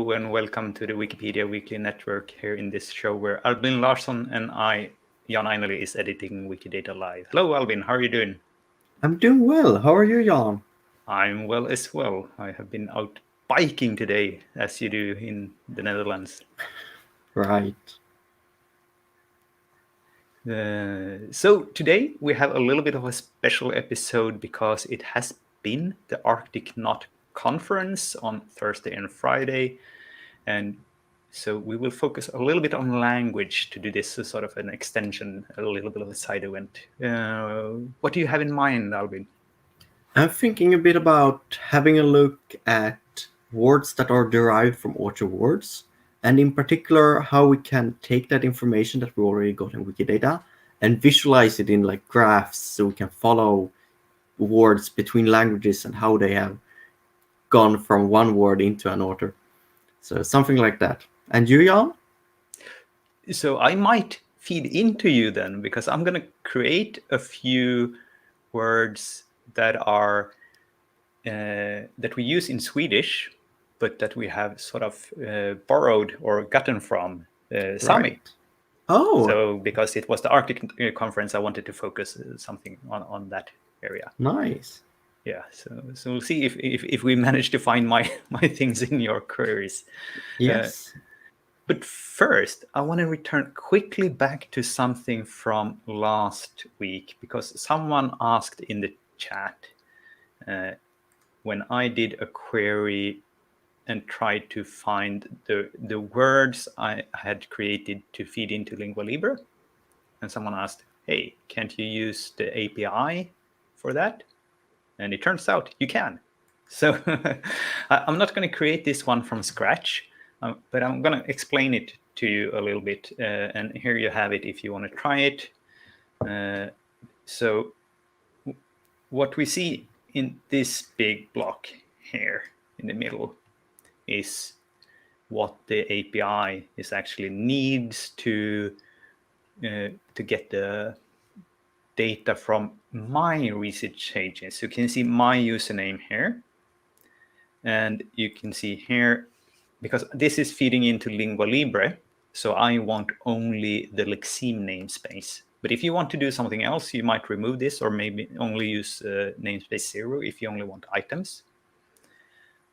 Hello and welcome to the Wikipedia Weekly Network here in this show where Albin Larsson and I, Jan Ainali, is editing Wikidata Live. Hello Albin, how are you doing? I'm doing well. How are you, Jan? I'm well as well. I have been out biking today, as you do in the Netherlands. Right. So today we have a little bit of a special episode because it has been the Arctic Knot Conference on Thursday and Friday. And so we will focus a little bit on language to do this as sort of an extension, a little bit of a side event. What do you have in mind, Albin? I'm thinking a bit about having a look at words that are derived from author words, and in particular, how we can take that information that we already got in Wikidata and visualize it in like graphs so we can follow words between languages and how they have gone from one word into an order. So something like that. And you, Jan? So I might feed into you then, because I'm going to create a few words that are that we use in Swedish, but that we have sort of borrowed or gotten from Sami. Right. Oh, So because it was the Arctic conference, I wanted to focus something on that area. nice. Yeah, so we'll see if we manage to find my things in your queries. Yes. But first, I want to return quickly back to something from last week, because someone asked in the chat when I did a query and tried to find the words I had created to feed into Lingua Libre. And someone asked, hey, can't you use the API for that? And it turns out you can. So I'm not going to create this one from scratch, but I'm going to explain it to you a little bit. And here you have it if you want to try it. So what we see in this big block here in the middle is what the API is actually needs to get the data from my research agents. You can see my username here. And you can see here, because this is feeding into Lingua Libre, so I want only the Lexeme namespace. But if you want to do something else, you might remove this, or maybe only use namespace 0 if you only want items.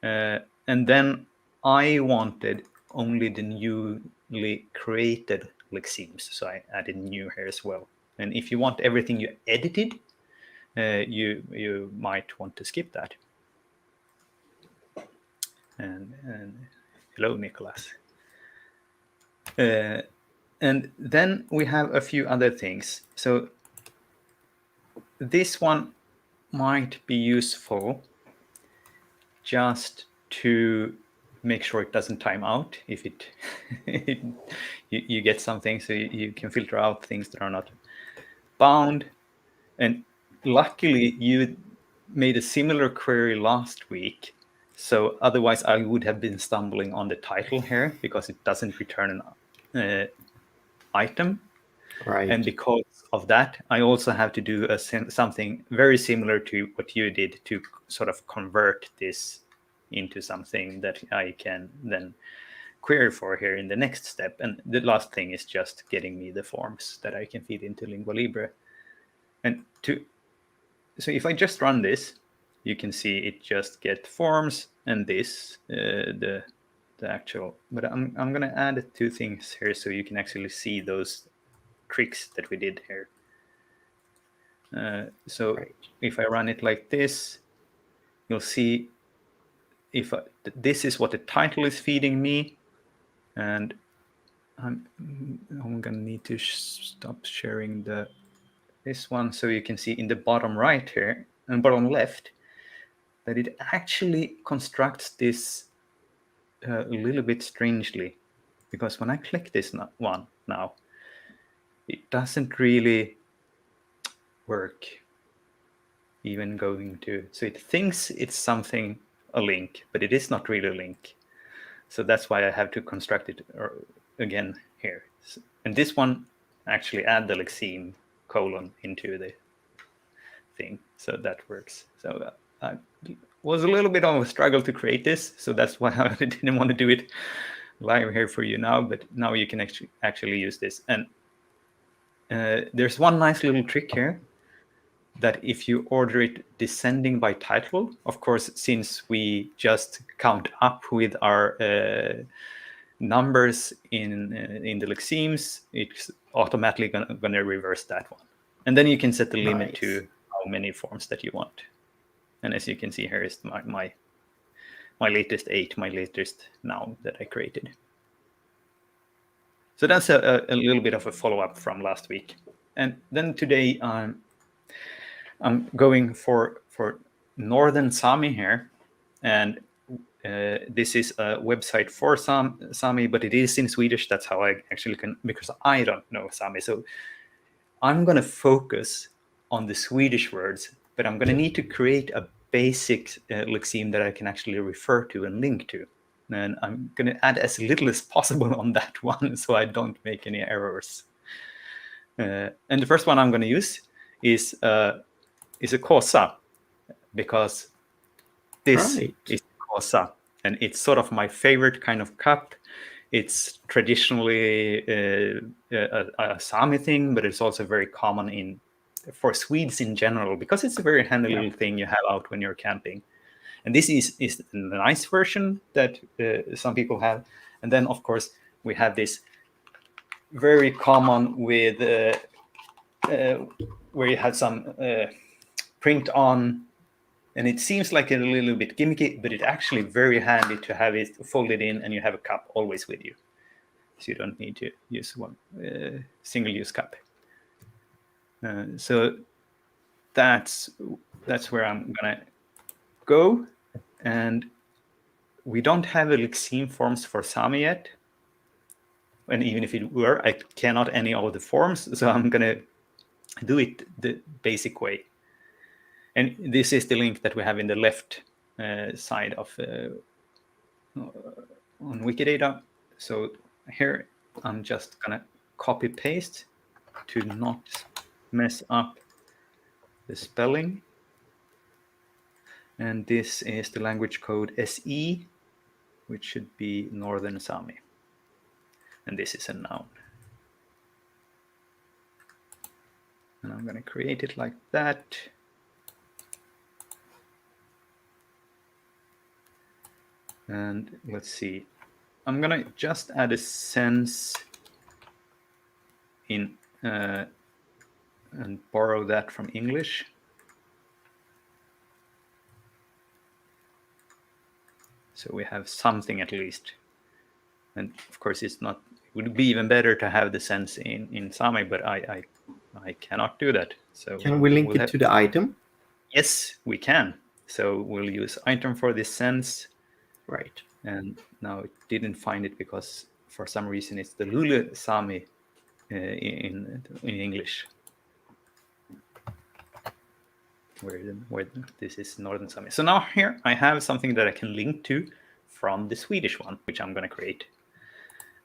And then I wanted only the newly created Lexemes, so I added new here as well. And if you want everything you edited, you might want to skip that. And hello, Nicholas. And then we have a few other things. So this one might be useful just to make sure it doesn't time out if it you get something, so you can filter out things that are not bound. And luckily you made a similar query last week, so otherwise I would have been stumbling on the title here because it doesn't return an item. Right. And because of that, I also have to do something very similar to what you did to sort of convert this into something that I can then query for here in the next step. And the last thing is just getting me the forms that I can feed into Lingua Libre. And so if I just run this, you can see it just get forms and this, the actual, but I'm going to add two things here so you can actually see those tricks that we did here. So Right. if I run it like this, you'll see this is what the title is feeding me, and I'm gonna need to stop sharing this one so you can see in the bottom right here and bottom left that it actually constructs this a little bit strangely, because when I click this one now, it doesn't really work. Even going to, so it thinks it's something, a link, but it is not really a link. So that's why I have to construct it again here. And this one actually add the Lexeme colon into the thing, so that works. So was a little bit of a struggle to create this, so that's why I didn't want to do it live here for you now, but now you can actually use this. And there's one nice little trick here, that if you order it descending by title, of course, since we just count up with our numbers in the lexemes, it's automatically going to reverse that one. And then you can set the limit to how many forms that you want. And as you can see, here is my latest 8, my latest noun that I created. So that's a little bit of a follow-up from last week. And then today I'm going for Northern Sami here. And this is a website for Sami, but it is in Swedish. That's how I actually can, because I don't know Sami. So I'm going to focus on the Swedish words, but I'm going to need to create a basic lexeme that I can actually refer to and link to. And I'm going to add as little as possible on that one, so I don't make any errors. And the first one I'm going to use is a Kosa, because this is Kosa, and it's sort of my favorite kind of cup. It's traditionally a Sami thing, but it's also very common for Swedes in general, because it's a very handy little thing you have out when you're camping. And this is the nice version that some people have. And then, of course, we have this very common with where you have some print on, and it seems like a little bit gimmicky, but it's actually very handy to have it folded in, and you have a cup always with you, so you don't need to use one single-use cup. So that's where I'm gonna go. And we don't have a lexeme forms for Sami yet, and even if it were, I cannot any of the forms, so I'm gonna do it the basic way. And this is the link that we have in the left side of on Wikidata. So here I'm just gonna copy paste to not mess up the spelling. And this is the language code SE, which should be Northern Sami. And this is a noun. And I'm going to create it like that. And let's see. I'm going to just add a sense in and borrow that from English. So we have something at least. And of course, it would be even better to have the sense in Sami, but I cannot do that. So can we link it to the item? Yes, we can. So we'll use item for this sense. Right. And now it didn't find it because for some reason it's the Lule Sami in English. Where this is Northern Sami. So now here I have something that I can link to from the Swedish one, which I'm going to create.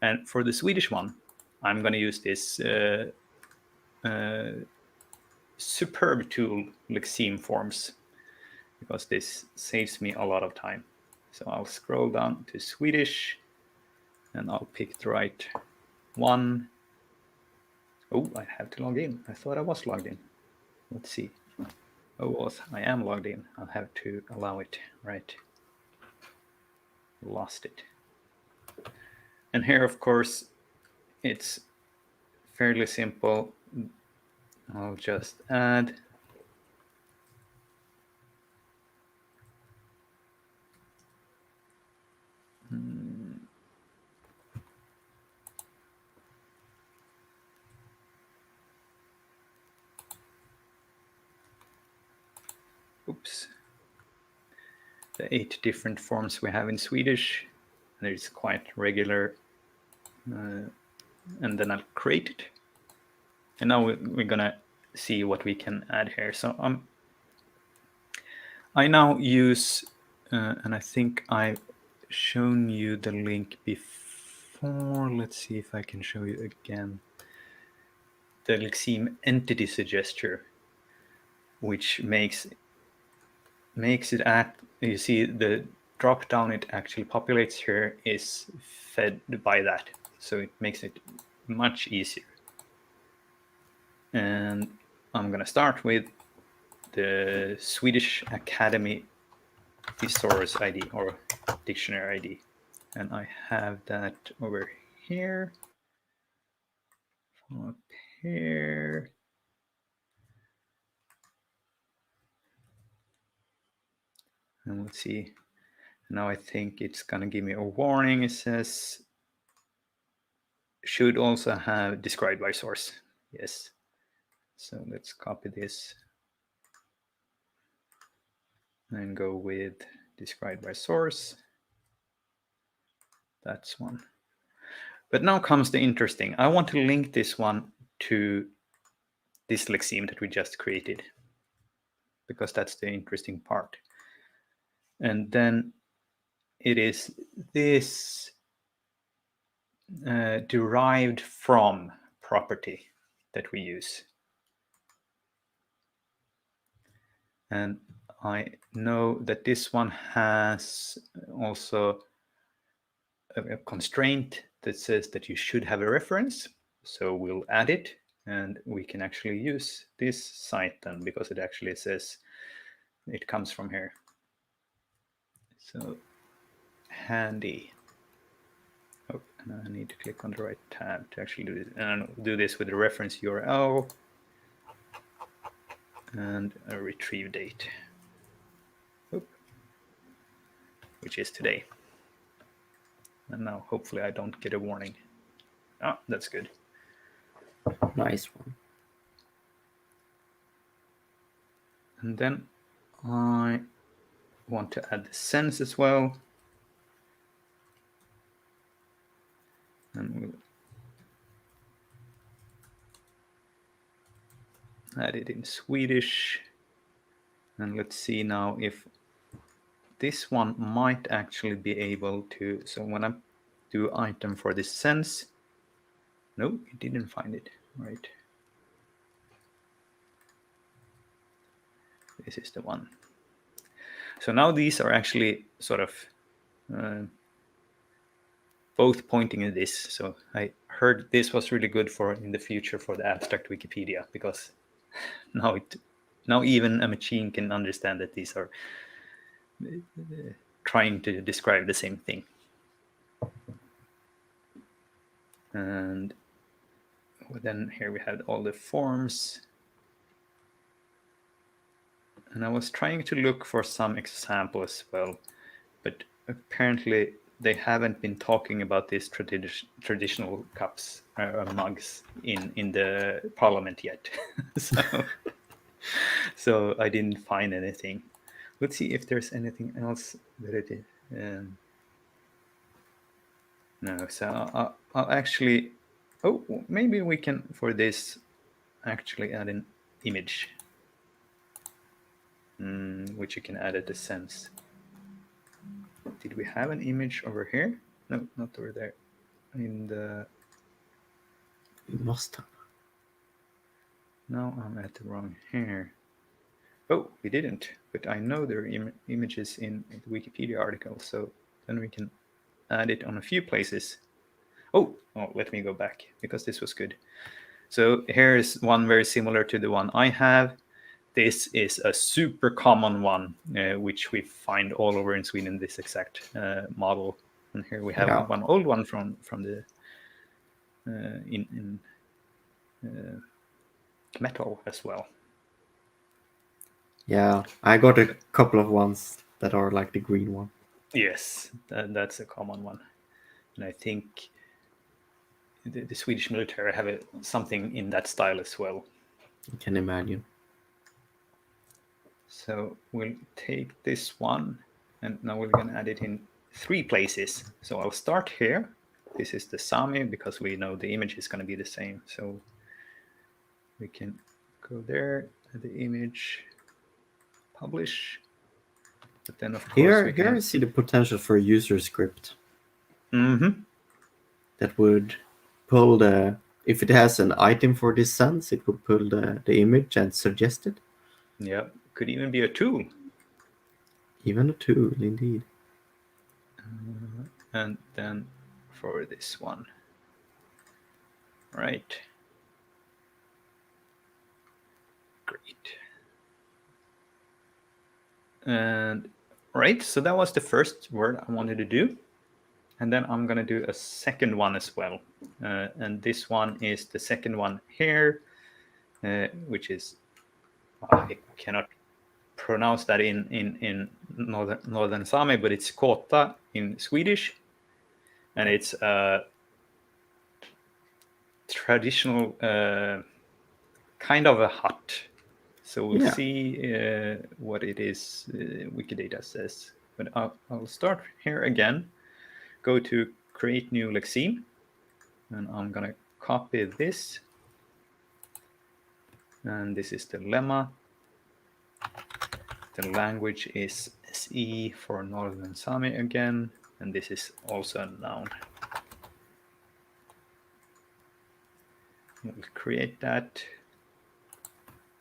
And for the Swedish one, I'm going to use this superb tool, lexeme forms, because this saves me a lot of time. So I'll scroll down to Swedish, and I'll pick the right one. Oh, I have to log in. I thought I was logged in. Let's see. Oh, I am logged in. I'll have to allow it, right? Lost it. And here, of course, it's fairly simple. I'll just add the 8 different forms we have in Swedish. And it's quite regular. And then I'll create it. And now we're gonna see what we can add here. So I now use, and I think I've shown you the link before. Let's see if I can show you again. The lexeme entity suggester, which makes makes it act. You see the drop down it actually populates here is fed by that, so it makes it much easier. And I'm gonna start with the Swedish Academy Thesaurus ID or dictionary ID, and I have that over here, up here. And let's see. Now I think it's gonna give me a warning. It says should also have described by source. Yes. So let's copy this and go with described by source. That's one. But now comes the interesting. I want to link this one to this lexeme that we just created, because that's the interesting part. And then it is this derived from property that we use. And I know that this one has also a constraint that says that you should have a reference. So we'll add it, and we can actually use this site then, because it actually says it comes from here. So handy. Oh, and I need to click on the right tab to actually do this. And I'll do this with the reference URL and a retrieve date, which is today. And now hopefully I don't get a warning. Oh, that's good. Nice one. And then I want to add the sense as well. And we'll add it in Swedish. And let's see now if this one might actually be able to. So when I do item for this sense, no, it didn't find it. Right. This is the one. So now these are actually sort of both pointing at this. So I heard this was really good for in the future for the abstract Wikipedia, because now even a machine can understand that these are trying to describe the same thing. And then here we have all the forms. And I was trying to look for some example as well, but apparently they haven't been talking about these traditional cups or mugs in the parliament yet. So I didn't find anything. Let's see if there's anything else that it is. No, so I'll actually, oh, maybe we can, for this, actually add an image, which you can add at the sense. Did we have an image over here? No, not over there. In the... You must have. No, I'm at the wrong here. Oh, we didn't, but I know there are images in the Wikipedia article, so then we can add it on a few places. Oh, let me go back, because this was good. So here is one very similar to the one I have. This is a super common one, which we find all over in Sweden, this exact model. And here we have one old one from the in metal as well. Yeah, I got a couple of ones that are like the green one. Yes, that's a common one. And I think the Swedish military have something in that style as well. I can imagine. So we'll take this one, and now we're going to add it in 3 places. So I'll start here. This is the Sami, because we know the image is going to be the same. So we can go there, add the image, publish. But then, of course, here I see the potential for a user script. That would pull the, if it has an item for this sense, it would pull the image and suggest it. Yeah, could even be a tool. Even a tool, indeed. And then for this one. Right. Great. And right, so that was the first word I wanted to do. And then I'm going to do a second one as well. And this one is the second one here, which is, I cannot pronounce that in northern Sami, but it's kota in Swedish. And it's a traditional kind of a hut. So we'll see what it is Wikidata says. But I'll start here again. Go to create new lexeme. And I'm going to copy this. And this is the lemma. The language is SE for Northern Sami again. And this is also a noun. We'll create that.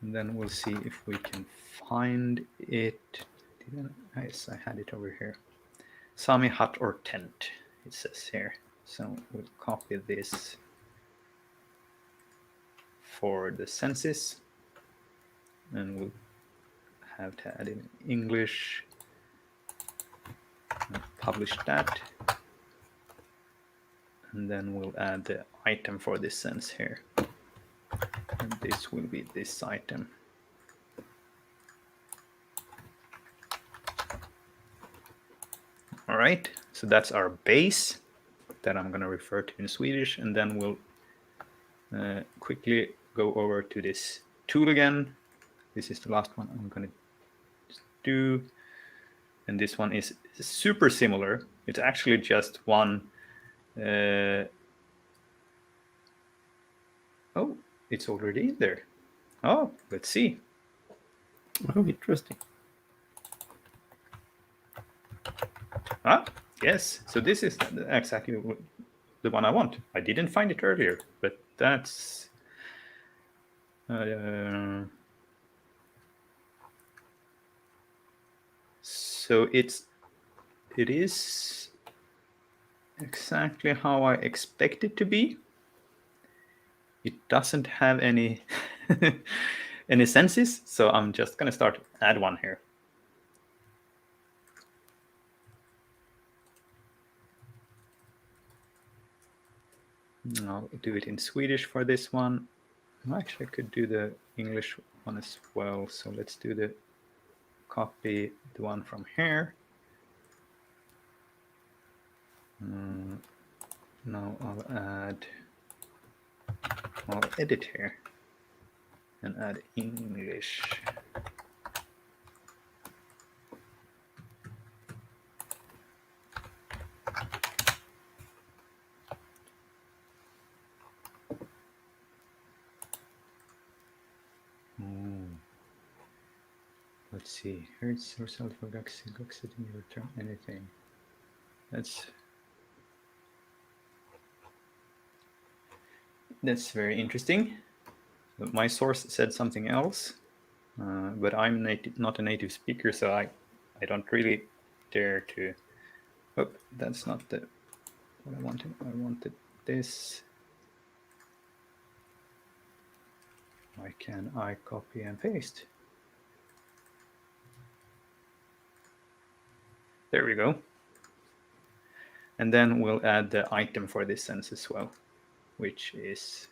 And then we'll see if we can find it. Yes, I had it over here. Sami hut or tent, it says here. So we'll copy this for the census. And we'll have to add in English. And publish that. And then we'll add the item for this sense here. And this will be this item. All right, so that's our base that I'm going to refer to in Swedish. And then we'll quickly go over to this tool again. This is the last one I'm going to do. And this one is super similar. It's actually just one. Oh, it's already in there. Oh, let's see. Oh, interesting. Ah, yes. So this is exactly the one I want. I didn't find it earlier, but that's... so it is exactly how I expect it to be. It doesn't have any any senses, so I'm just going to start add one here. I'll do it in Swedish for this one. Actually, I could do the English one as well. So let's do the copy the one from here. Now I'll edit here and add English. Let's see. Hurts yourself for Guxit and you return anything. That's very interesting. My source said something else, but I'm not a native speaker, so I don't really dare to. Oh, that's not what I wanted. I wanted this. Why can I copy and paste? There we go. And then we'll add the item for this sense as well, which is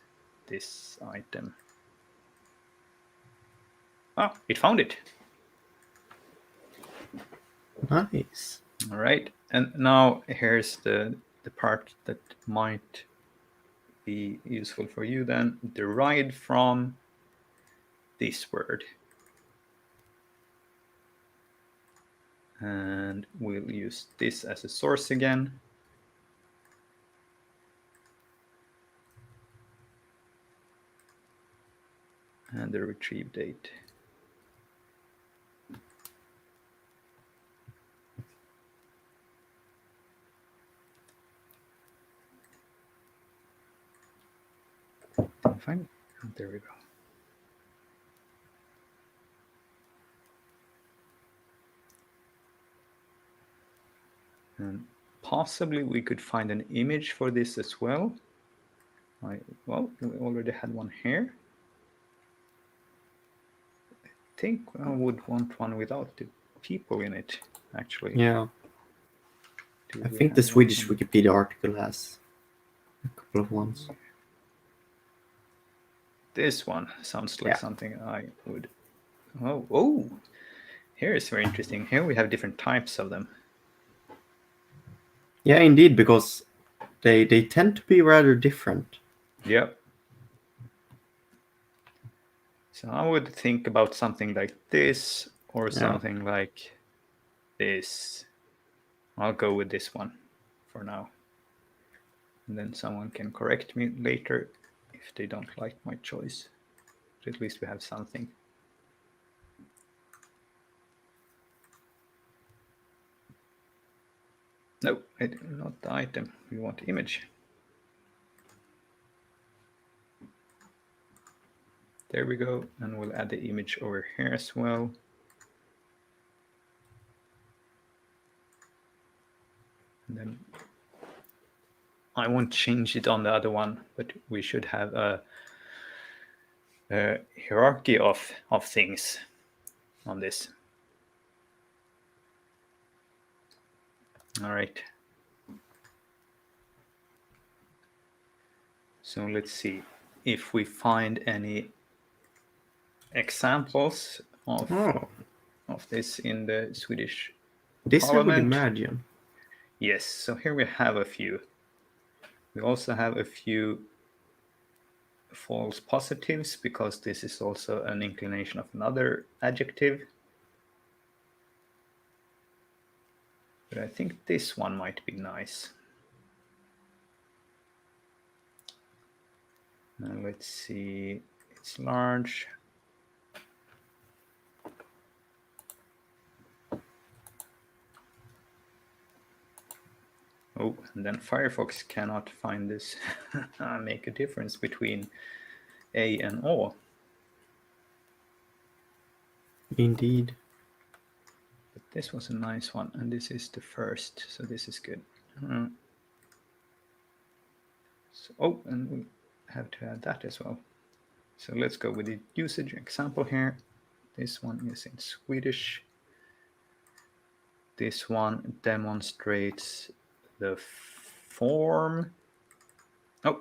this item. Ah, it found it. Nice. All right. And now here's the part that might be useful for you then. Derived from this word. And we'll use this as a source again. And the retrieve date. Fine. There we go. And possibly we could find an image for this as well. Well, we already had one here. I think I would want one without the people in it, actually. Yeah. Do I we think the have one Swedish on- Wikipedia article has a couple of ones. This one sounds like Yeah. something I would. Oh, here is very interesting. Here we have different types of them. Yeah, indeed, because they tend to be rather different. Yep. So I would think about something like this or something like this. I'll go with this one for now. And then someone can correct me later if they don't like my choice. But at least we have something. No, not the item. We want the image. There we go. And we'll add the image over here as well. And then I won't change it on the other one, but we should have a hierarchy of things on this. All right. So let's see if we find any examples of this in the Swedish This Parliament. I would imagine. Yes, so here we have a few. We also have a few false positives because this is also an inclination of another adjective. But I think this one might be nice. Now let's see, it's large. Oh, and then Firefox cannot find this. Make a difference between A and O. Indeed. But this was a nice one, and this is the first, so this is good. So, and we have to add that as well. So let's go with the usage example here. This one is in Swedish. This one demonstrates the form. Oh,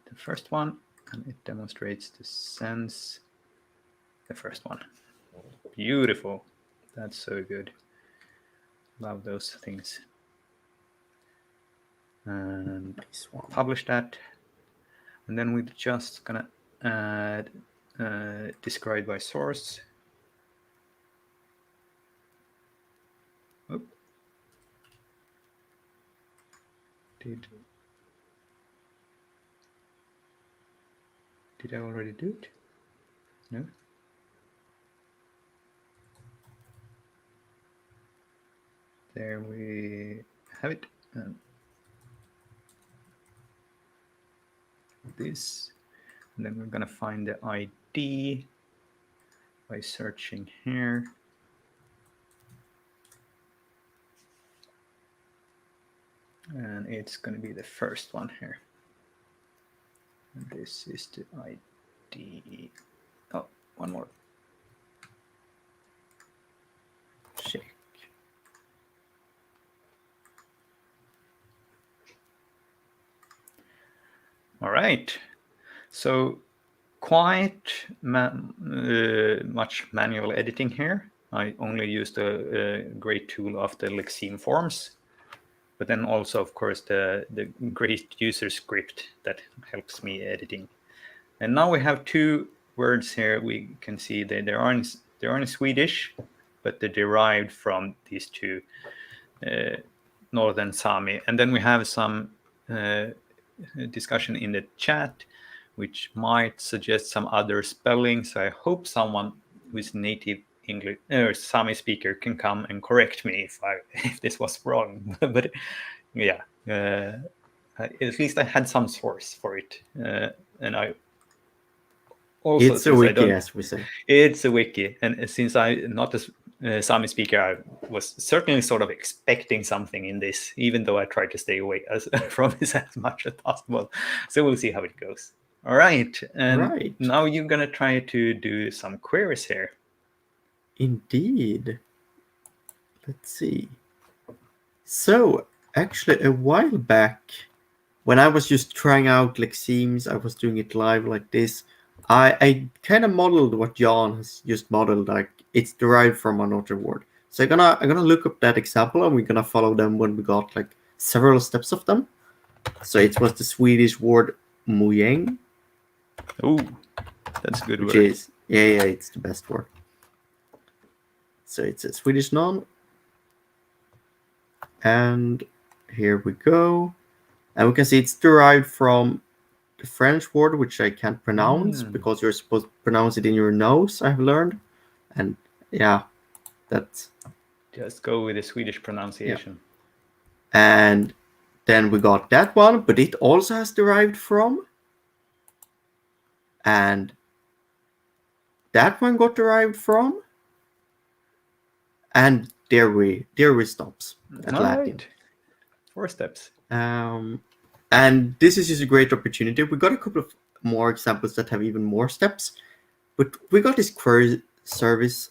the first one, and it demonstrates the sense. The first one. Beautiful. That's so good. Love those things. And publish that. And then we're just gonna add described by source. Oh. Did I already do it? No. There we have it. This, and then we're gonna find the ID by searching here. And it's gonna be the first one here. And this is the ID. Oh, one more. Check. All right. So quite much manual editing here. I only used a great tool of the sceneforms, but then also, of course, the great user script that helps me editing. And now we have two words here. We can see that they're in Swedish, but they're derived from these two Northern Sami. And then we have some discussion in the chat, which might suggest some other spelling. So I hope someone who is native English or Sami speaker can come and correct me if this was wrong. But yeah, at least I had some source for it, and I also it's a wiki, as we say. It's a wiki, and since I'm not Sami speaker, I was certainly sort of expecting something in this, even though I tried to stay away from this as much as possible. So we'll see how it goes. All right. And Right. now you're going to try to do some queries here. Indeed. Let's see. So, actually, a while back, when I was just trying out lexemes, I was doing it live like this. I kind of modeled what Jan has just modeled, like it's derived from another word. So I'm gonna look up that example, and we're gonna follow them when we got like several steps of them. So it was the Swedish word mojäng. Oh, that's a good which word. is it's the best word. So it's a Swedish noun, and here we go, and we can see it's derived from the French word, which I can't pronounce because you're supposed to pronounce it in your nose, I've learned. And yeah, that's... Just go with the Swedish pronunciation. Yeah. And then we got that one, but it also has derived from. And that one got derived from. And there we stops at Latin. Right. 4 steps. And this is just a great opportunity. We got a couple of more examples that have even more steps, but we got this query service,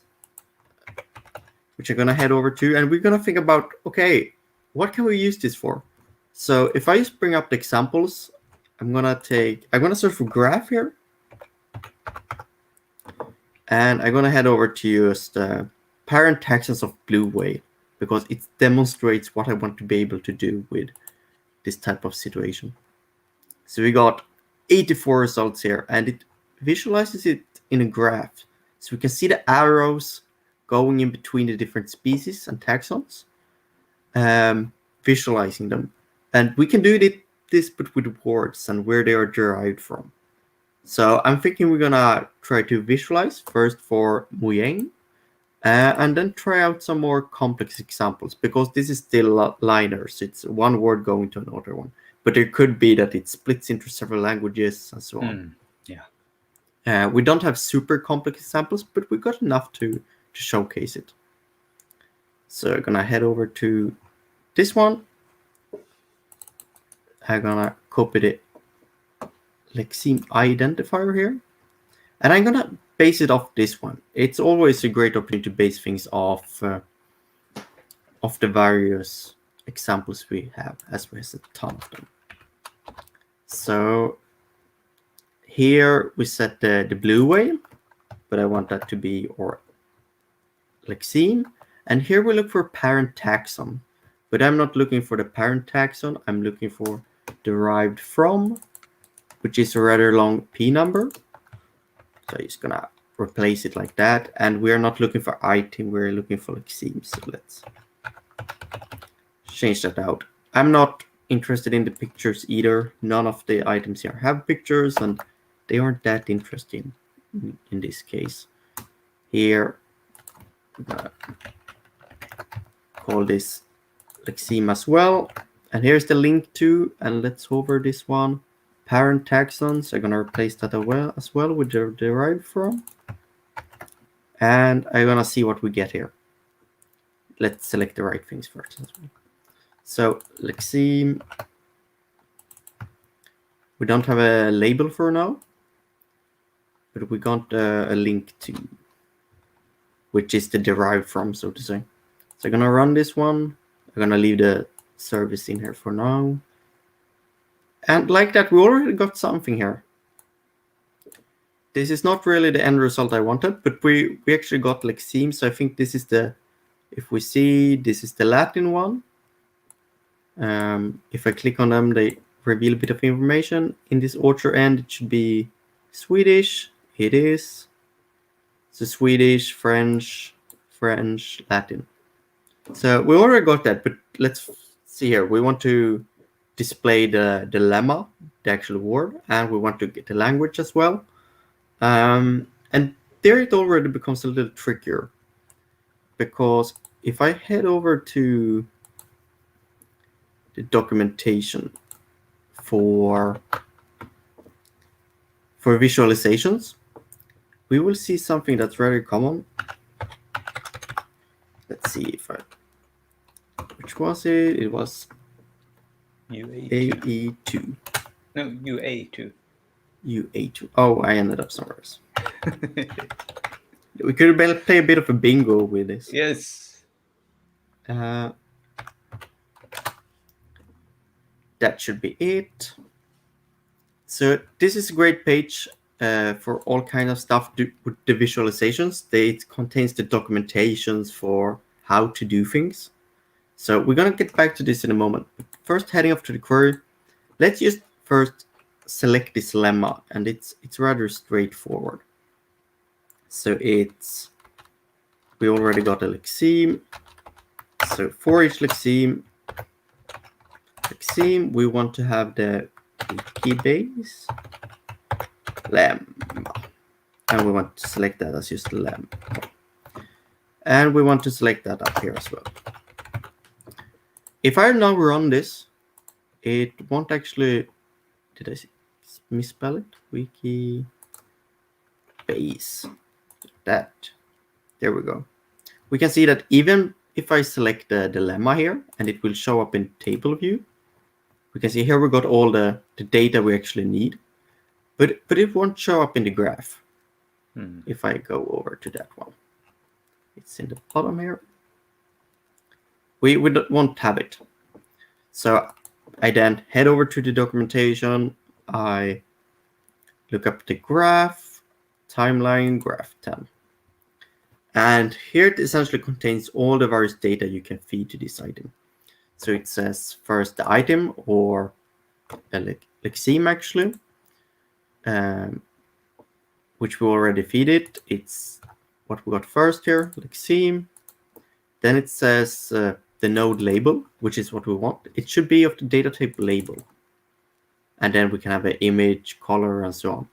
which I'm gonna head over to, and we're gonna think about, okay, what can we use this for? So if I just bring up the examples, I'm gonna search for graph here, and I'm gonna head over to use the parent taxons of blue whale because it demonstrates what I want to be able to do with this type of situation. So we got 84 results here, and it visualizes it in a graph. So we can see the arrows going in between the different species and taxons, visualizing them. And we can do this but with words and where they are derived from. So I'm thinking we're gonna try to visualize first for mojäng, and then try out some more complex examples, because this is still liners. It's one word going to another one. But it could be that it splits into several languages and so on. Yeah. We don't have super complex examples, but we got enough to showcase it. So I'm going to head over to this one. I'm going to copy the lexeme identifier here. And I'm going to base it off this one. It's always a great opportunity to base things off of the various examples we have, as we have a ton of them. So here we set the blue whale, but I want that to be our lexeme. And here we look for parent taxon, but I'm not looking for the parent taxon. I'm looking for derived from, which is a rather long P number. So I'm just gonna replace it like that. And we're not looking for item, we're looking for lexeme. So let's change that out. I'm not interested in the pictures either. None of the items here have pictures, and they aren't that interesting in this case. Here, I'm gonna call this lexeme as well. And here's the link to, and let's hover this one, parent taxons. I'm gonna replace that as well with the derived from. And I'm gonna see what we get here. Let's select the right things first as well. So lexeme, we don't have a label for now, but we got a link to, which is the derived from, so to say. So I'm gonna run this one. I'm gonna leave the service in here for now. And like that, we already got something here. This is not really the end result I wanted, but we actually got lexeme. So I think this is the, if we see, this is the Latin one. If I click on them, they reveal a bit of information. In this orchard end, it should be Swedish. It is. So Swedish, French, Latin. So we already got that, but let's see here. We want to display the lemma, the actual word, and we want to get the language as well. And there it already becomes a little trickier, because if I head over to the documentation for visualizations, we will see something that's very common. see if I... Which was it? It was UA2. AE2. No, UA2. UA2. Oh, I ended up somewhere else. We could play a bit of a bingo with this. Yes. That should be it. So this is a great page for all kinds of stuff with the visualizations. It contains the documentations for how to do things. So we're going to get back to this in a moment. But first, heading off to the query, let's just first select this lemma, and it's rather straightforward. So we already got a lexeme. So for each lexeme, we want to have the Wikibase lemma, and we want to select that as just lemma, and we want to select that up here as well. If I now run this, it won't actually... Did I misspell it? Wikibase. That. There we go. We can see that even if I select the lemma here, and it will show up in table view, we can see here we got all the data we actually need, but it won't show up in the graph. If I go over to that one, it's in the bottom here. We won't have it. So I then head over to the documentation. I look up the graph, timeline, graph 10. And here it essentially contains all the various data you can feed to this item. So it says first the item, or a lexeme actually, which we already feed it. It's what we got first here, lexeme. Then it says the node label, which is what we want. It should be of the data type label. And then we can have an image, color, and so on.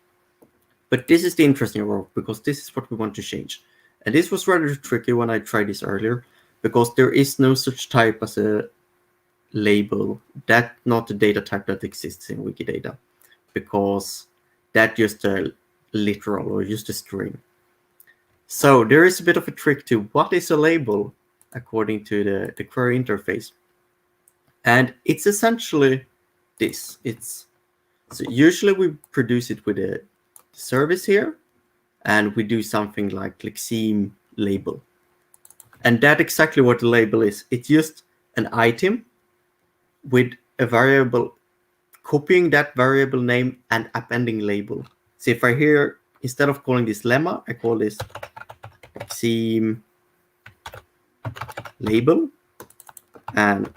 But this is the interesting part, because this is what we want to change. And this was rather tricky when I tried this earlier, because there is no such type as a label. That's not the data type that exists in Wikidata, because that's just a literal or just a string. So there is a bit of a trick to what is a label according to the query interface. And it's essentially this. So usually we produce it with a service here, and we do something like lexeme label. And that's exactly what the label is. It's just an item with a variable, copying that variable name and appending label. So if I here, instead of calling this lemma, I call this lexeme label, and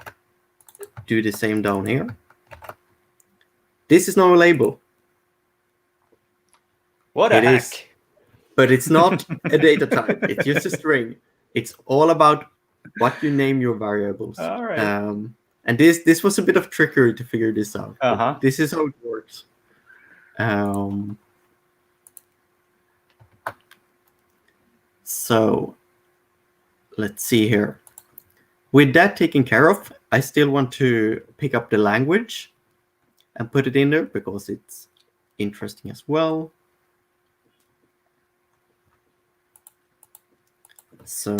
do the same down here. This is now a label. What a hack. Is, but it's not a data type. It's just a string. It's all about what you name your variables. All right. And this was a bit of trickery to figure this out. This is how it works. So let's see here. With that taken care of, I still want to pick up the language and put it in there because it's interesting as well. So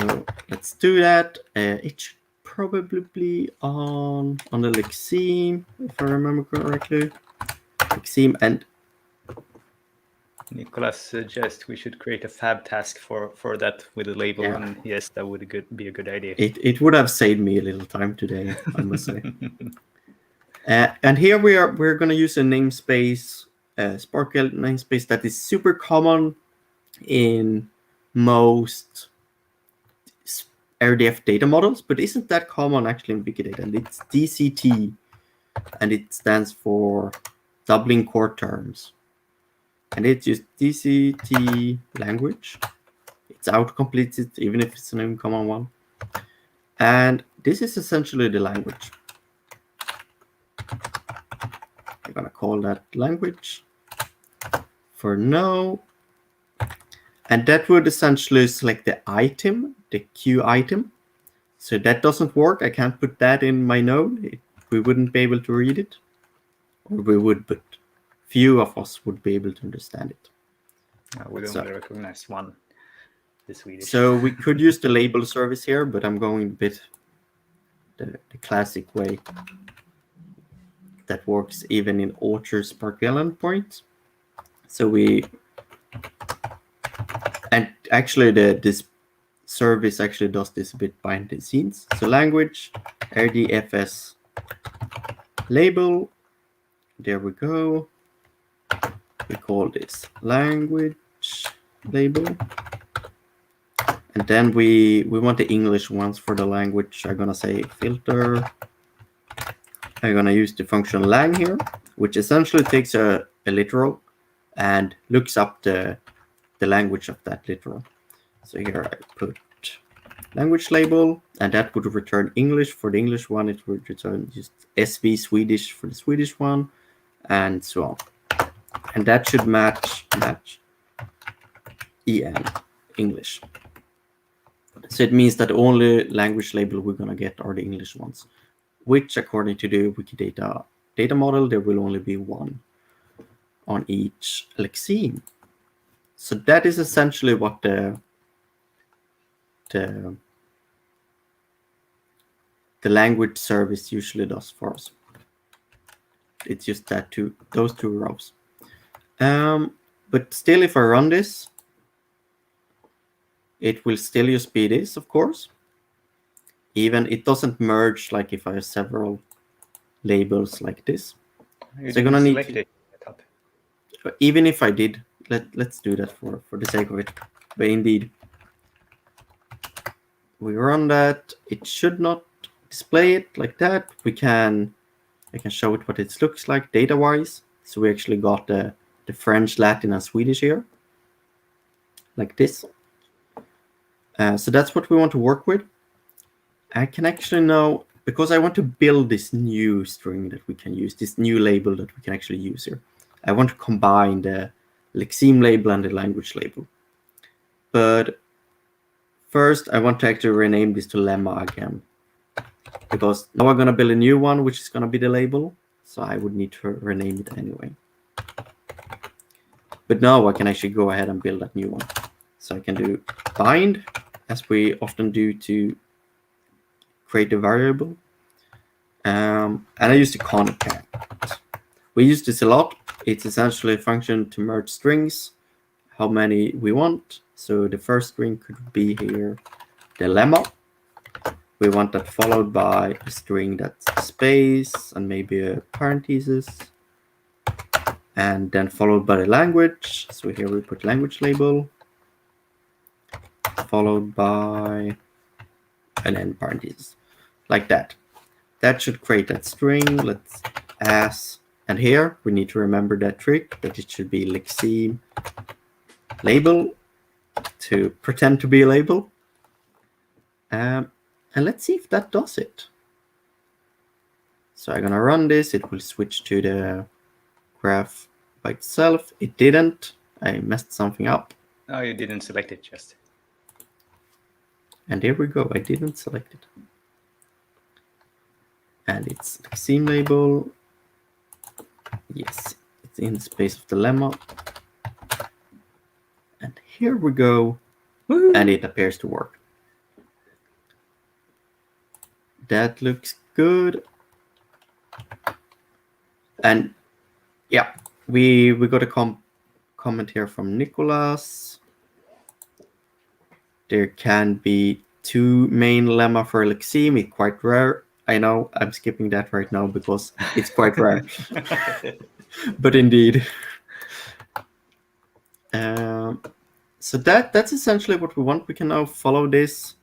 let's do that. It should probably be on the lexeme, if I remember correctly. Lexeme, and Nicholas suggests we should create a fab task for that with a label, yeah. And yes, that would be a good idea. It would have saved me a little time today, I must say. And here we're going to use a namespace, Sparkle namespace that is super common in most RDF data models, but isn't that common actually in Wikidata. And it's DCT, and it stands for doubling core terms. And it's just DCT language. It's autocompleted, even if it's an uncommon one. And this is essentially the language. I'm going to call that language for now. And that would essentially select the item, the Q item. So that doesn't work. I can't put that in my node. We wouldn't be able to read it. Or we would, but few of us would be able to understand it. We only recognize one. the Swedish. So we could use the label service here, but I'm going a bit the classic way that works even in Orchard's Parkland point. So and actually this service actually does this a bit behind the scenes. So language, rdfs label, there we go. We call this language label. And then we want the English ones for the language. I'm gonna say filter. I'm gonna use the function lang here, which essentially takes a literal and looks up the language of that literal. So here I put language label, and that would return English. For the English one, it would return just SV Swedish for the Swedish one, and so on. And that should match EN English. So it means that the only language label we're gonna get are the English ones, which according to the Wikidata data model, there will only be one on each lexeme. So that is essentially what the language service usually does for us. It's just those two rows. But still, if I run this, it will still just be this, of course. Even it doesn't merge like if I have several labels like this. You so I'm gonna need to, even if I did, let's do that for the sake of it. But indeed, we run that. It should not display it like that. I can show it what it looks like data-wise. So we actually got the French, Latin, and Swedish here, like this. So that's what we want to work with. I can actually now, because I want to build this new string that we can use, this new label that we can actually use here. I want to combine the lexeme label and the language label. But first, I want to actually rename this to lemma again, because now I'm going to build a new one, which is going to be the label. So I would need to rename it anyway. But now I can actually go ahead and build that new one. So I can do bind, as we often do to create a variable. And I use the concat. We use this a lot. It's essentially a function to merge strings, how many we want. So the first string could be here, the lemma. We want that followed by a string that's space and maybe a parenthesis. And then followed by the language. So here we put language label, followed by an end parenthesis, like that. That should create that string. Let's as, and here we need to remember that trick, that it should be lexeme label to pretend to be a label. And let's see if that does it. So I'm gonna run this. It will switch to the graph by itself. It didn't. I messed something up. Oh, you didn't select it just. And there we go. I didn't select it. And it's lexeme label. Yes, it's in the space of the lemma. And here we go. Woo! And it appears to work. That looks good. And yeah, we got a comment here from Nicholas. There can be two main lemma for lexeme. It's quite rare. I know I'm skipping that right now because it's quite rare. But indeed. So that's essentially what we want. We can now follow this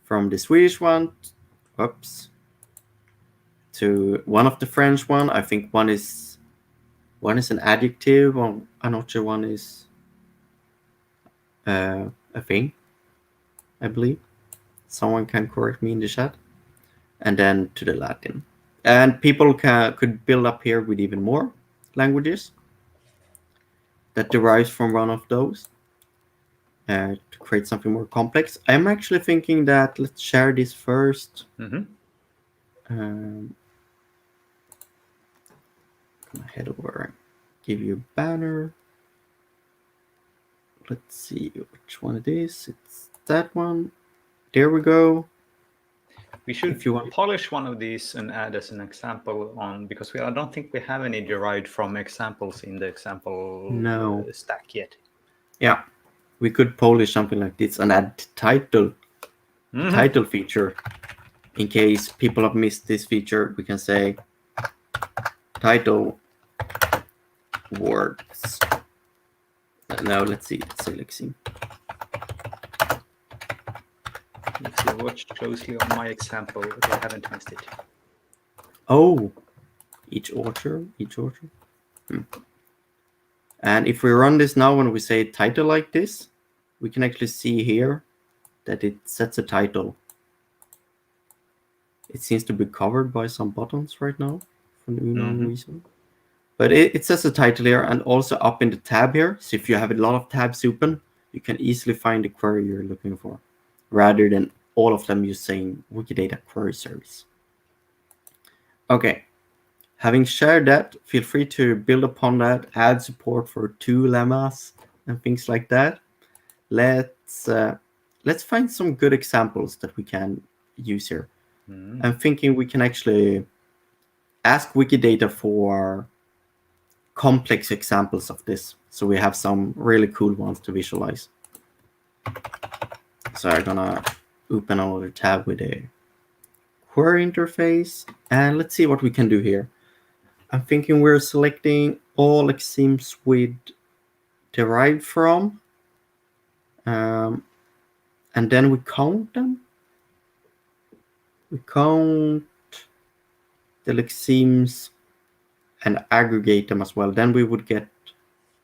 from the Swedish one, to one of the French one. I think one is an adjective, or I'm not sure one is a thing, I believe. Someone can correct me in the chat. And then to the Latin. And people could build up here with even more languages that derives from one of those to create something more complex. I'm actually thinking that let's share this first. Mm-hmm. I'm gonna head over and give you a banner. let's see which one it is. It's that one. There we go. We should If you want, polish one of these and add as an example on, because I don't think we have any derived from examples in the example no. stack yet. Yeah, we could polish something like this and add title, title feature. In case people have missed this feature, we can say title words. Now let's see. Let's say lexeme. If you watch closely on my example, I haven't missed it. Oh, each orchard. And if we run this now, when we say title like this, we can actually see here that it sets a title. It seems to be covered by some buttons right now for the unknown reason. But it says a title here, and also up in the tab here. So if you have a lot of tabs open, you can easily find the query you're looking for, rather than all of them using Wikidata query service. Okay, having shared that, feel free to build upon that, add support for 2 lemmas and things like that. Let's find some good examples that we can use here. I'm thinking we can actually ask Wikidata for complex examples of this, so we have some really cool ones to visualize. So I'm gonna open another tab with a query interface, and let's see what we can do here. I'm thinking we're selecting all lexemes with derived from, and then we count them. We count the lexemes and aggregate them as well. Then we would get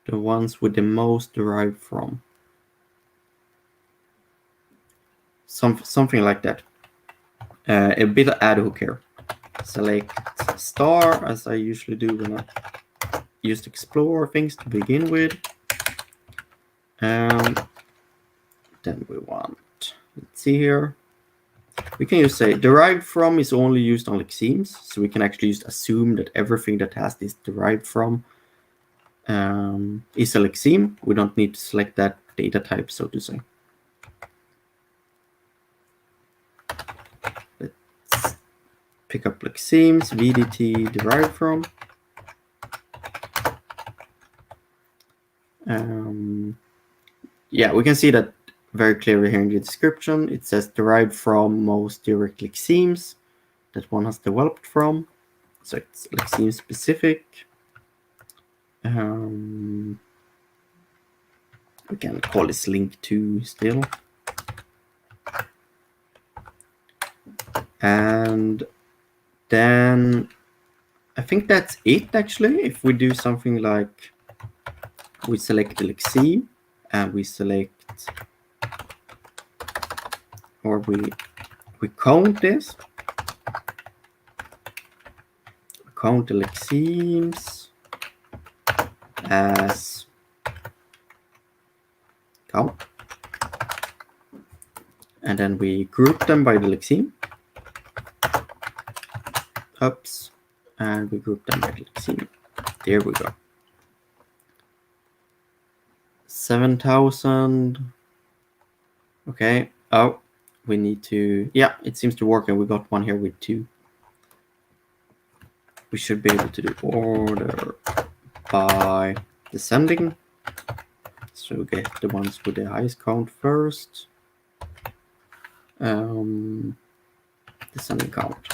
the ones with the most derived from. Something like that. A bit of ad hoc here. Select star, as I usually do when I use to explore things to begin with. Then we want, let's see here. We can just say derived from is only used on lexemes, so we can actually just assume that everything that has this derived from is a lexeme. We don't need to select that data type, so to say. Let's pick up lexemes, VDT derived from. Yeah, we can see that very clearly here in the description. It says derived from most direct lexemes that one has developed from. So it's lexeme specific. We can call this link to still. And then I think that's it actually. If we do something like we select the lexeme and we select, or we count this, count the lexemes as count, and then we group them by the lexeme. Oops, and we group them by the lexeme. There we go. 7,000. Okay. Oh, we need to. Yeah, it seems to work, and we got one here with 2. We should be able to do order by descending. So get the ones with the highest count first. Descending count.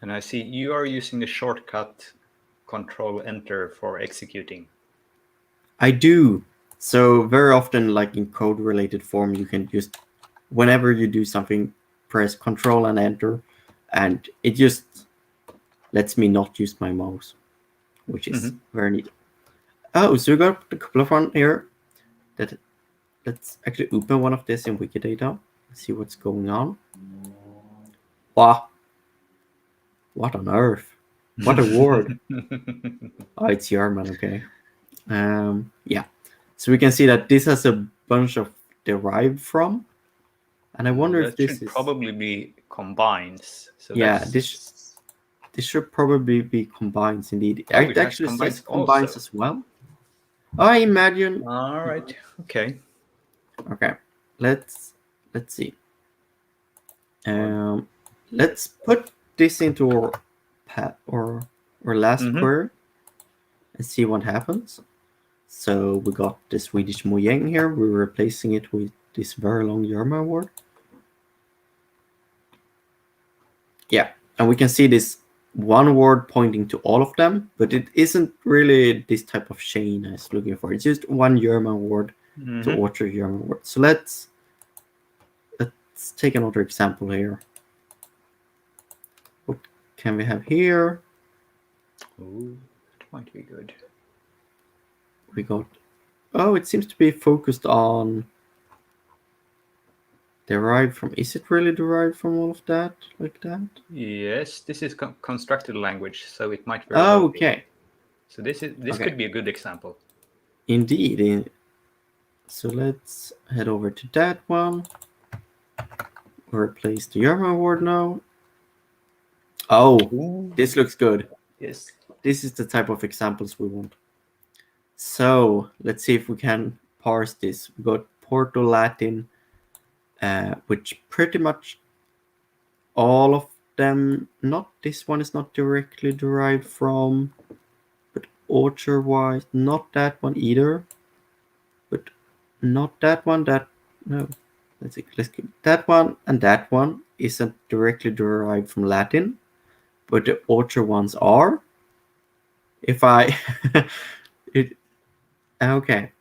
And I see you are using the shortcut Control Enter for executing. I do. So very often, like in code related form, you can just, whenever you do something, press Control and Enter, and it just lets me not use my mouse, which is very neat. Oh, so we got a couple of one here. Let's actually open one of this in Wikidata and see what's going on. Wow. What on earth? What a word. Oh, it's German, okay. Yeah. So we can see that this has a bunch of derived from. And I wonder if this should probably be combines. So yeah, this should probably be combines indeed. Oh, it actually says combines as well. I imagine. All right. Okay. Okay, let's see. Let's put this into our last query and see what happens. So we got the Swedish mojäng here. We're replacing it with this very long German word. Yeah, and we can see this one word pointing to all of them, but it isn't really this type of chain I was looking for. It's just one German word to order German word. So let's take another example here. What can we have here? Oh, that might be good. We got, oh, it seems to be focused on derived from. Is it really derived from all of that, like that? Yes, this is constructed language, so it might very Oh, well okay. be. So this could be a good example. Indeed. So let's head over to that one. Replace the German word now. Oh, this looks good. Yes. This is the type of examples we want. So let's see if we can parse this. We got Porto Latin, which pretty much all of them, not this one is not directly derived from, but orchard-wise, not that one either, but not that one, no. Let's see, that one and that one isn't directly derived from Latin, but the orchard ones are. If I, okay.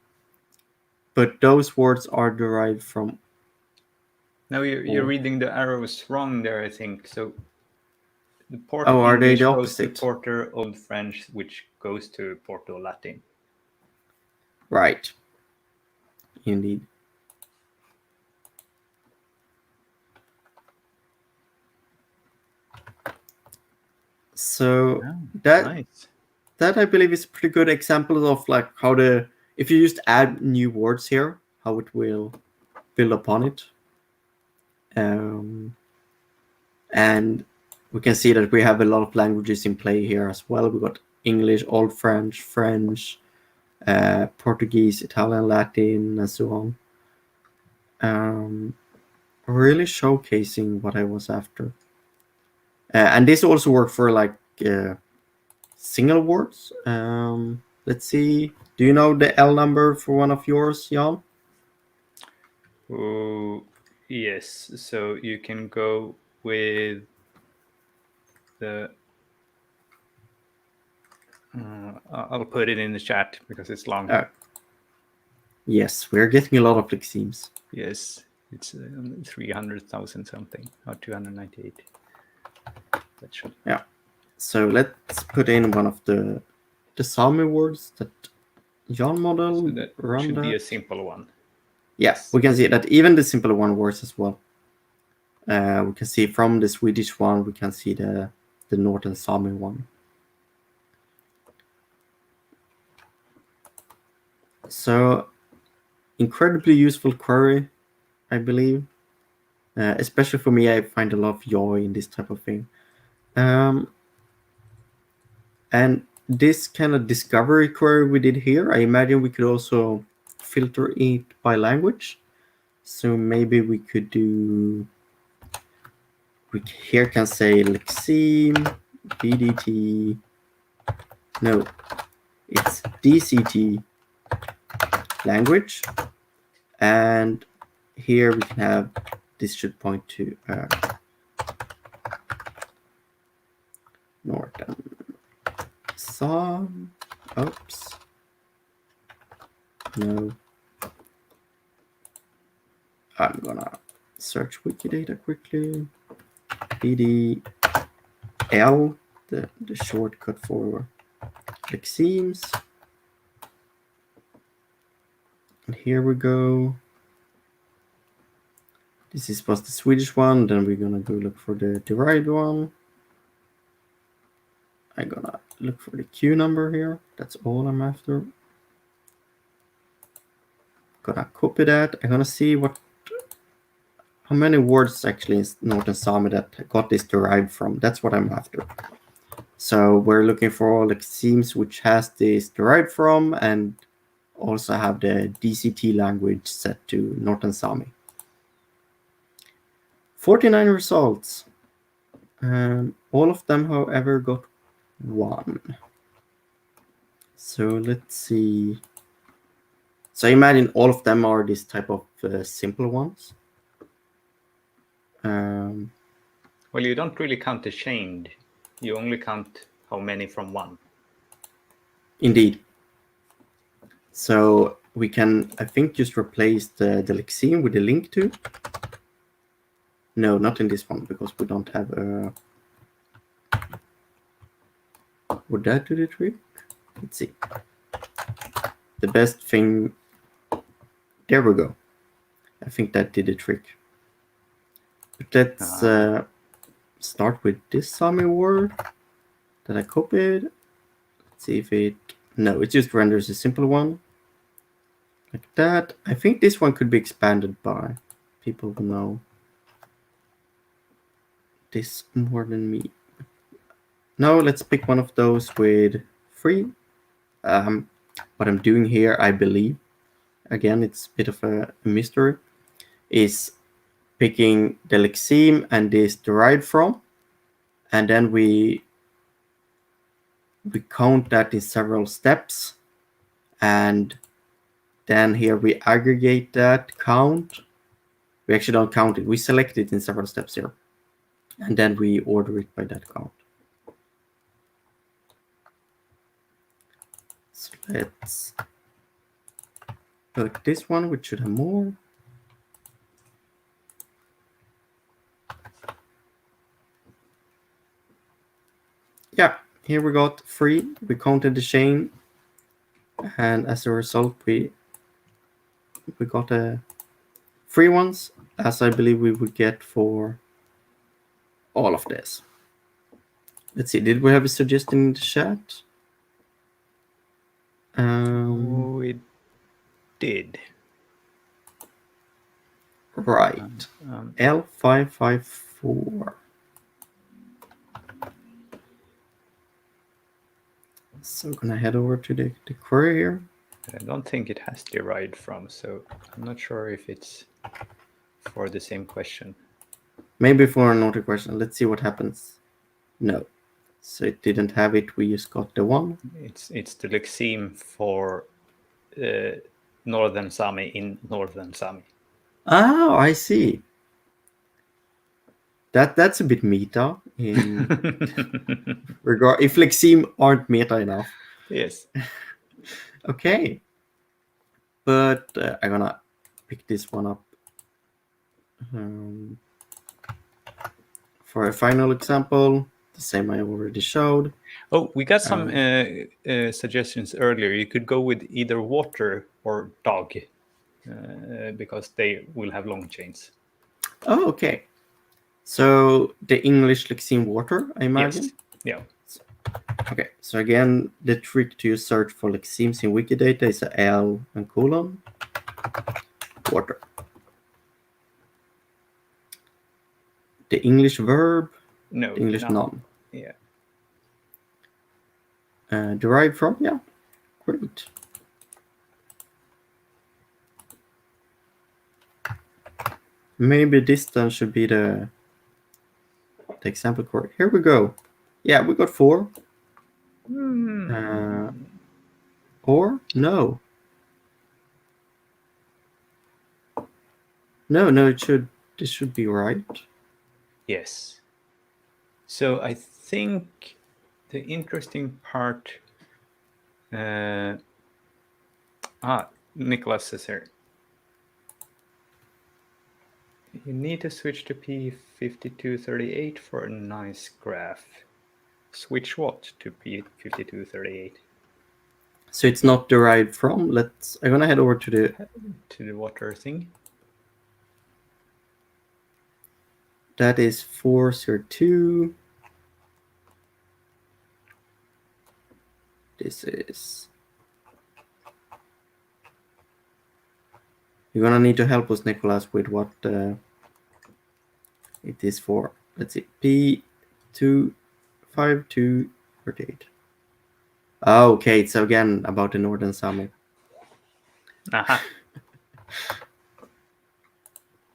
But those words are derived from. Now you're reading the arrows wrong there, I think. So the Porto are they English the goes to opposite? Porter Old French, which goes to Porto Latin. Right. Indeed. So Nice. that I believe is a pretty good example of like how if you just add new words here, how it will build upon it. And we can see that we have a lot of languages in play here as well. We got English, Old French, Portuguese, Italian, Latin, and so on. Really showcasing what I was after. And this also worked for like single words. Let's see. Do you know the L number for one of yours, Jan? Oh, yes. So you can go with the. I'll put it in the chat because it's long. Yes, we're getting a lot of lexemes. Yes, it's 300,000 something, or 298. That should. Yeah. So let's put in one of the Sami words that Jan model. So that should be a simple one. Yes, we can see that even the simpler one works as well. We can see from the Swedish one, we can see the Northern Sami one. So incredibly useful query, I believe. Especially for me, I find a lot of joy in this type of thing. And this kind of discovery query we did here, I imagine we could also filter it by language. So maybe we could do, we here can say lexeme, BDT, no, it's DCT language. And here we can have, this should point to Northern Song. Oops. No. I'm gonna search Wikidata quickly. BDL, the shortcut for lexemes. And here we go. This was the Swedish one. Then we're gonna go look for the derived one. I'm gonna look for the Q number here. That's all I'm after. Gonna copy that. I'm gonna see how many words actually in Northern Sami that got this derived from. That's what I'm after. So we're looking for all lexemes which has this derived from, and also have the DCT language set to Northern Sami. 49 results. All of them, however, got 1. So let's see. So I imagine all of them are this type of simple ones. Well, you don't really count the chained. You only count how many from one. Indeed. So we can, I think, just replace the lexeme with the link to. No, not in this one, because we don't have a... Would that do the trick? Let's see. The best thing... There we go. I think that did the trick. But let's start with this Sami word that I copied. Let's see if it... No, it just renders a simple one. Like that. I think this one could be expanded by people who know this more than me. Now let's pick one of those with 3. What I'm doing here, I believe, again, it's a bit of a mystery, is picking the lexeme and this derived from, and then we count that in several steps, and then here we aggregate that count. We actually don't count it, we select it in several steps here, and then we order it by that count. So let's put this one, which should have more. Yeah, here we got 3. We counted the chain, and as a result, we got 3 ones, as I believe we would get for all of this. Let's see, did we have a suggestion in the chat? We did. Right. L554. So I'm gonna head over to the query here. I don't think it has derived from, so I'm not sure if it's for the same question. Maybe for another question. Let's see what happens. No. So it didn't have it, we just got the 1. It's the lexeme for Northern Sami in Northern Sami. Oh, I see. That's a bit meta in regard if lexeme aren't meta enough. Yes. Okay. But I'm gonna pick this one up for a final example, the same I already showed. Oh, we got some suggestions earlier. You could go with either water or dog, because they will have long chains. Oh, okay. So the English lexeme water, I imagine? Yes. Yeah. Okay, so again, the trick to search for lexemes in Wikidata is a L and colon, water. The English verb, No. the English noun. Yeah. Derived from, yeah, great. Maybe this then should be the example correct. Here we go. Yeah, we got 4. Or no. No, this should be right. Yes. So I think the interesting part. Nicholas is here. You need to switch to P5238 for a nice graph. Switch what to P5238? So it's not derived from. I'm gonna head over to the water thing. That is 402. This is. You're gonna need to help us, Nicholas, with what it is for. Let's see, P25238. Okay, so again about the Northern Sami. Aha.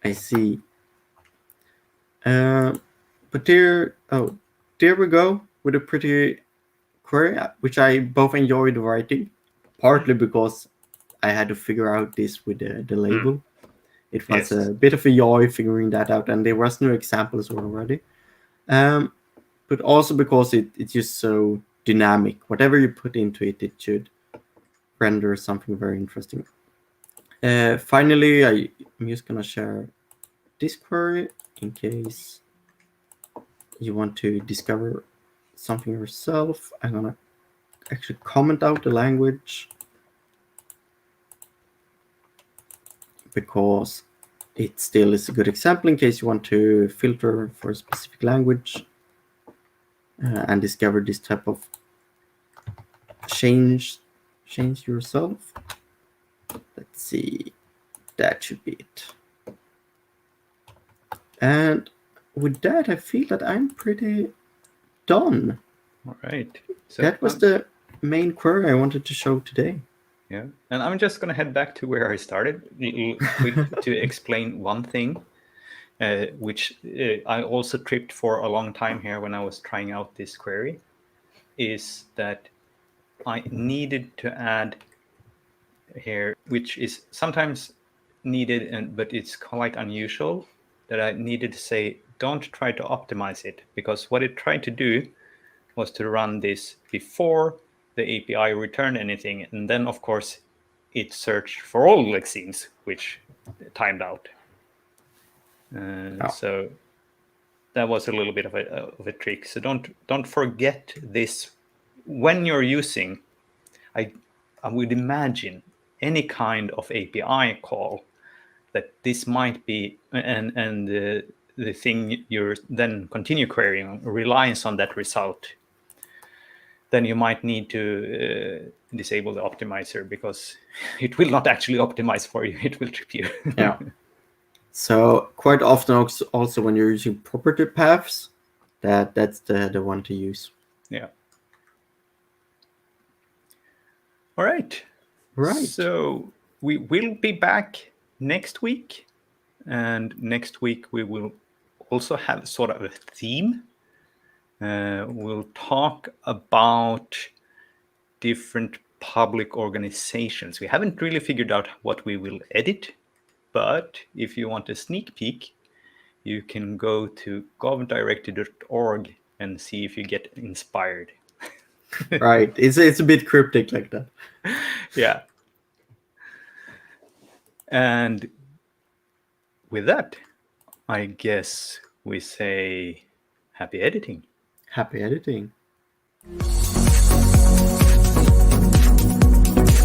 I see. But there we go with a pretty query, which I both enjoyed writing, partly because I had to figure out this with the label. It was Yes. a bit of a joy figuring that out, and there was no examples already. But also because it's just so dynamic. Whatever you put into it, it should render something very interesting. Finally, I'm just gonna share this query in case you want to discover something yourself. I'm gonna actually comment out the language because it still is a good example in case you want to filter for a specific language and discover this type of change yourself. Let's see, that should be it. And with that, I feel that I'm pretty done. All right. So that was the main query I wanted to show today. Yeah, and I'm just going to head back to where I started to explain one thing, which I also tripped for a long time here when I was trying out this query, is that I needed to add here, which is sometimes needed, but it's quite unusual, that I needed to say, don't try to optimize it, because what it tried to do was to run this before the API returned anything, and then of course it searched for all lexemes, which timed out. So that was a little bit of a trick. So don't forget this when you're using. I would imagine any kind of API call that this might be, and the thing you're then continue querying relies on that result. Then you might need to disable the optimizer, because it will not actually optimize for you. It will trip you. Yeah. So quite often also when you're using property paths, that's the one to use. Yeah. All right. Right. So we will be back next week. And next week we will also have sort of a theme. We'll talk about different public organizations. We haven't really figured out what we will edit, but if you want a sneak peek, you can go to govdirected.org and see if you get inspired. Right. It's a bit cryptic like that. Yeah. And with that, I guess we say happy editing. Happy editing.